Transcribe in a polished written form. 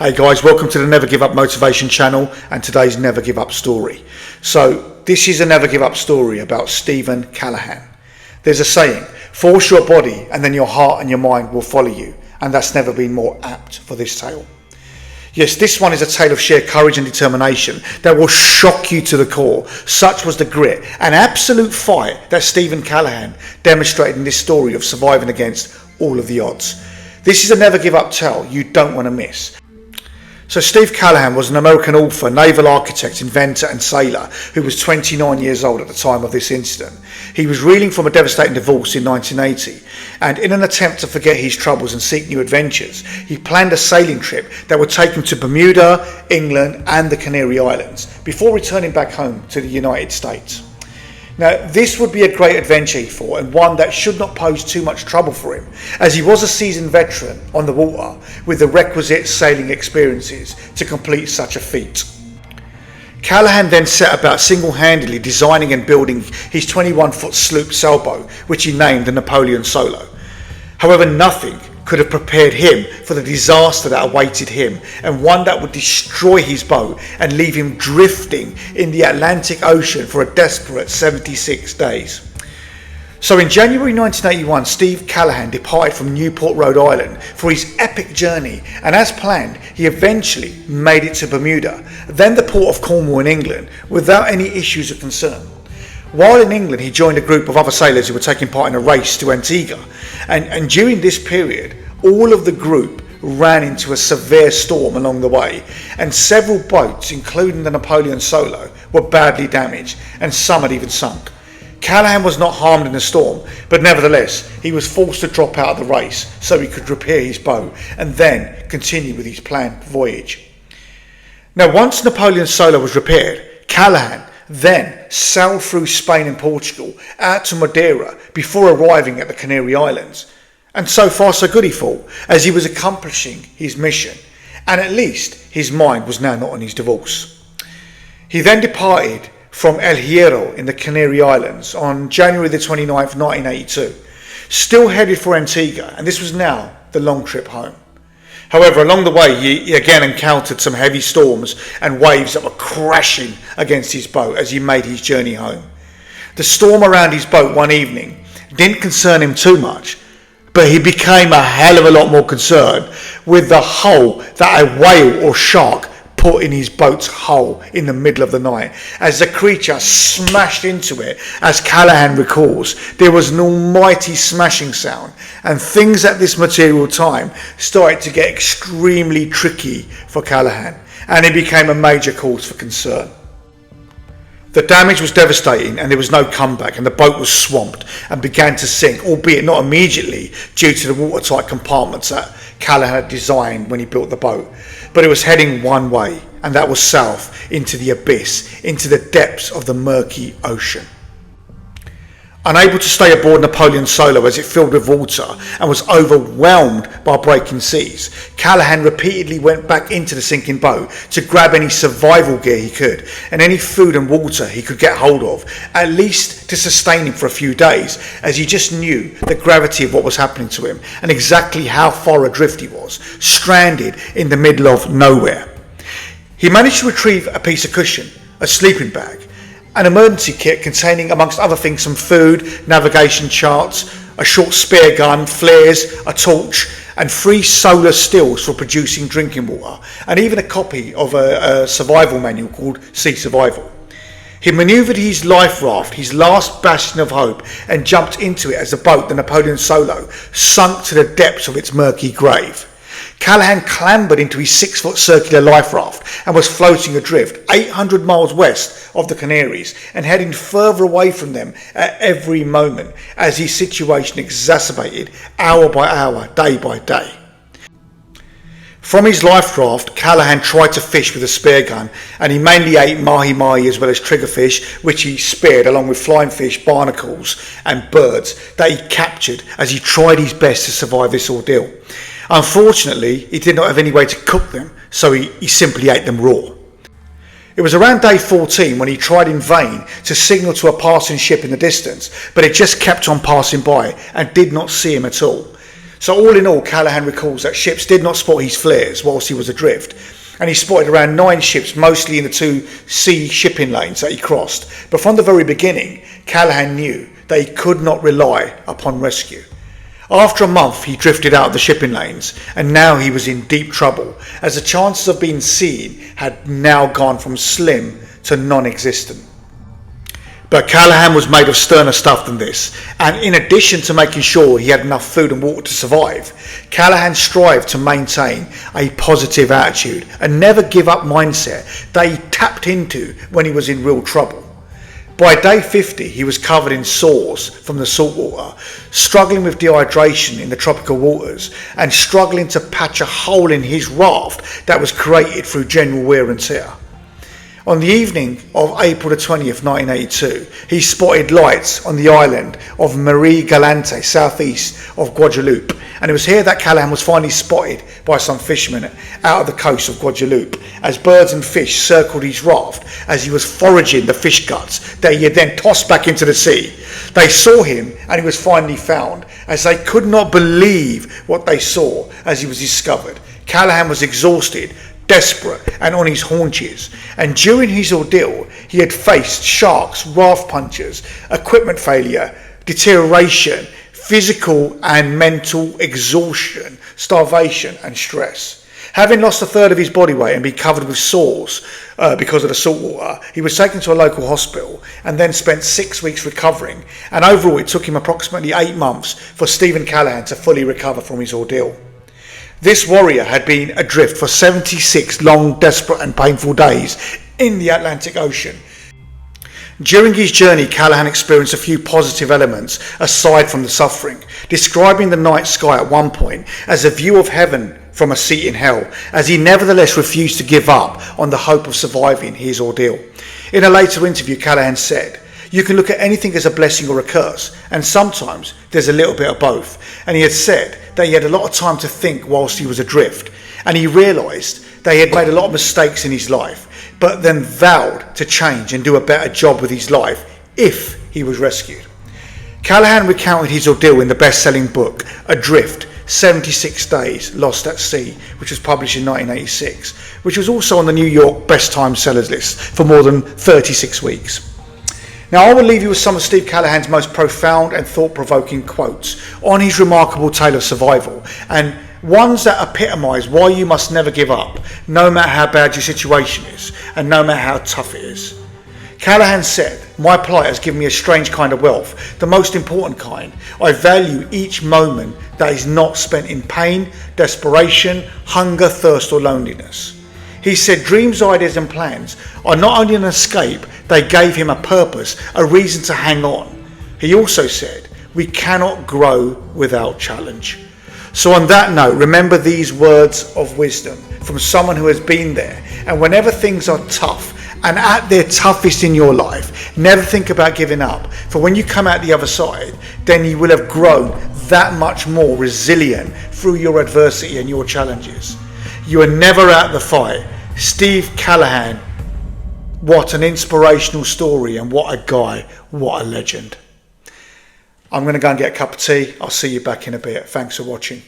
Hey guys, welcome to the Never Give Up Motivation channel and today's Never Give Up story. So this is a Never Give Up story about Stephen Callahan. There's a saying, force your body and then your heart and your mind will follow you, and that's never been more apt for this tale. Yes, this one is a tale of sheer courage and determination that will shock you to the core. Such was the grit and absolute fight that Stephen Callahan demonstrated in this story of surviving against all of the odds. This is a never give up tale you don't want to miss. So Steve Callahan was an American author, naval architect, inventor and sailor who was 29 years old at the time of this incident. He was reeling from a devastating divorce in 1980, and in an attempt to forget his troubles and seek new adventures, he planned a sailing trip that would take him to Bermuda, England and the Canary Islands before returning back home to the United States. Now, this would be a great adventure he thought, and one that should not pose too much trouble for him, as he was a seasoned veteran on the water with the requisite sailing experiences to complete such a feat. Callahan then set about single-handedly designing and building his 21-foot sloop sailboat, which he named the Napoleon Solo. However, nothing could have prepared him for the disaster that awaited him, and one that would destroy his boat and leave him drifting in the Atlantic Ocean for a desperate 76 days. So in January 1981, Steve Callahan departed from Newport, Rhode Island for his epic journey, and as planned, he eventually made it to Bermuda, then the port of Cornwall in England, without any issues of concern. While in England, he joined a group of other sailors who were taking part in a race to Antigua, and during this period, all of the group ran into a severe storm along the way, and several boats, including the Napoleon Solo, were badly damaged, and some had even sunk. Callahan was not harmed in the storm, but nevertheless, he was forced to drop out of the race so he could repair his boat and then continue with his planned voyage. Now, once Napoleon Solo was repaired, Callahan then sailed through Spain and Portugal out to Madeira before arriving at the Canary Islands. And so far so good, he thought, as he was accomplishing his mission, and at least his mind was now not on his divorce. He then departed from El Hierro in the Canary Islands on January the 29th, 1982, still headed for Antigua, and this was now the long trip home. However, along the way, he again encountered some heavy storms and waves that were crashing against his boat as he made his journey home. The storm around his boat one evening didn't concern him too much, but he became a hell of a lot more concerned with the hole that a whale or shark put in his boat's hull in the middle of the night. As the creature smashed into it, as Callahan recalls, there was an almighty smashing sound, and things at this material time started to get extremely tricky for Callahan, and it became a major cause for concern. The damage was devastating and there was no comeback, and the boat was swamped and began to sink, albeit not immediately due to the watertight compartments that Callahan had designed when he built the boat. But it was heading one way, and that was south into the abyss, into the depths of the murky ocean. Unable to stay aboard Napoleon Solo as it filled with water and was overwhelmed by breaking seas, Callahan repeatedly went back into the sinking boat to grab any survival gear he could and any food and water he could get hold of, at least to sustain him for a few days, as he just knew the gravity of what was happening to him and exactly how far adrift he was, stranded in the middle of nowhere. He managed to retrieve a piece of cushion, a sleeping bag, an emergency kit containing, amongst other things, some food, navigation charts, a short spear gun, flares, a torch, and 3 solar stills for producing drinking water, and even a copy of a survival manual called Sea Survival. He manoeuvred his life raft, his last bastion of hope, and jumped into it as the boat, the Napoleon Solo, sunk to the depths of its murky grave. Callahan clambered into his 6-foot circular life raft and was floating adrift 800 miles west of the Canaries and heading further away from them at every moment as his situation exacerbated hour by hour, day by day. From his life raft, Callahan tried to fish with a spear gun, and he mainly ate mahi-mahi as well as triggerfish, which he speared along with flying fish, barnacles and birds that he captured as he tried his best to survive this ordeal. Unfortunately, he did not have any way to cook them, so he simply ate them raw. It was around day 14 when he tried in vain to signal to a passing ship in the distance, but it just kept on passing by and did not see him at all. So all in all, Callahan recalls that ships did not spot his flares whilst he was adrift, and he spotted around 9 ships, mostly in the 2 sea shipping lanes that he crossed. But from the very beginning, Callahan knew that he could not rely upon rescue. After a month, he drifted out of the shipping lanes, and now he was in deep trouble, as the chances of being seen had now gone from slim to non-existent. But Callahan was made of sterner stuff than this, and in addition to making sure he had enough food and water to survive, Callahan strived to maintain a positive attitude, a never give up mindset that he tapped into when he was in real trouble. By day 50, he was covered in sores from the salt water, struggling with dehydration in the tropical waters, and struggling to patch a hole in his raft that was created through general wear and tear. On the evening of April the 20th, 1982, he spotted lights on the island of Marie Galante, southeast of Guadeloupe, and it was here that Callahan was finally spotted by some fishermen out of the coast of Guadeloupe as birds and fish circled his raft as he was foraging the fish guts that he had then tossed back into the sea. They saw him and he was finally found, as they could not believe what they saw as he was discovered. Callahan was exhausted, desperate and on his haunches, and during his ordeal he had faced sharks, raft punctures, equipment failure, deterioration, physical and mental exhaustion, starvation and stress. Having lost a third of his body weight and been covered with sores because of the salt water, he was taken to a local hospital and then spent 6 weeks recovering, and overall it took him approximately 8 months for Stephen Callahan to fully recover from his ordeal. This warrior had been adrift for 76 long, desperate and painful days in the Atlantic Ocean. During his journey, Callahan experienced a few positive elements aside from the suffering, describing the night sky at one point as a view of heaven from a seat in hell, as he nevertheless refused to give up on the hope of surviving his ordeal. In a later interview, Callahan said, "You can look at anything as a blessing or a curse, and sometimes there's a little bit of both." And he had said that he had a lot of time to think whilst he was adrift, and he realised that he had made a lot of mistakes in his life, but then vowed to change and do a better job with his life if he was rescued. Callahan recounted his ordeal in the best-selling book Adrift, 76 Days Lost at Sea, which was published in 1986, which was also on the New York Best Time Sellers list for more than 36 weeks. Now, I will leave you with some of Steve Callahan's most profound and thought-provoking quotes on his remarkable tale of survival, and ones that epitomise why you must never give up, no matter how bad your situation is, and no matter how tough it is. Callahan said, "My plight has given me a strange kind of wealth, the most important kind. I value each moment that is not spent in pain, desperation, hunger, thirst or loneliness." He said dreams, ideas and plans are not only an escape, they gave him a purpose, a reason to hang on. He also said, we cannot grow without challenge. So on that note, remember these words of wisdom from someone who has been there. And whenever things are tough and at their toughest in your life, never think about giving up. For when you come out the other side, then you will have grown that much more resilient through your adversity and your challenges. You are never out of the fight. Steve Callahan, what an inspirational story, and what a guy, what a legend. I'm going to go and get a cup of tea. I'll see you back in a bit. Thanks for watching.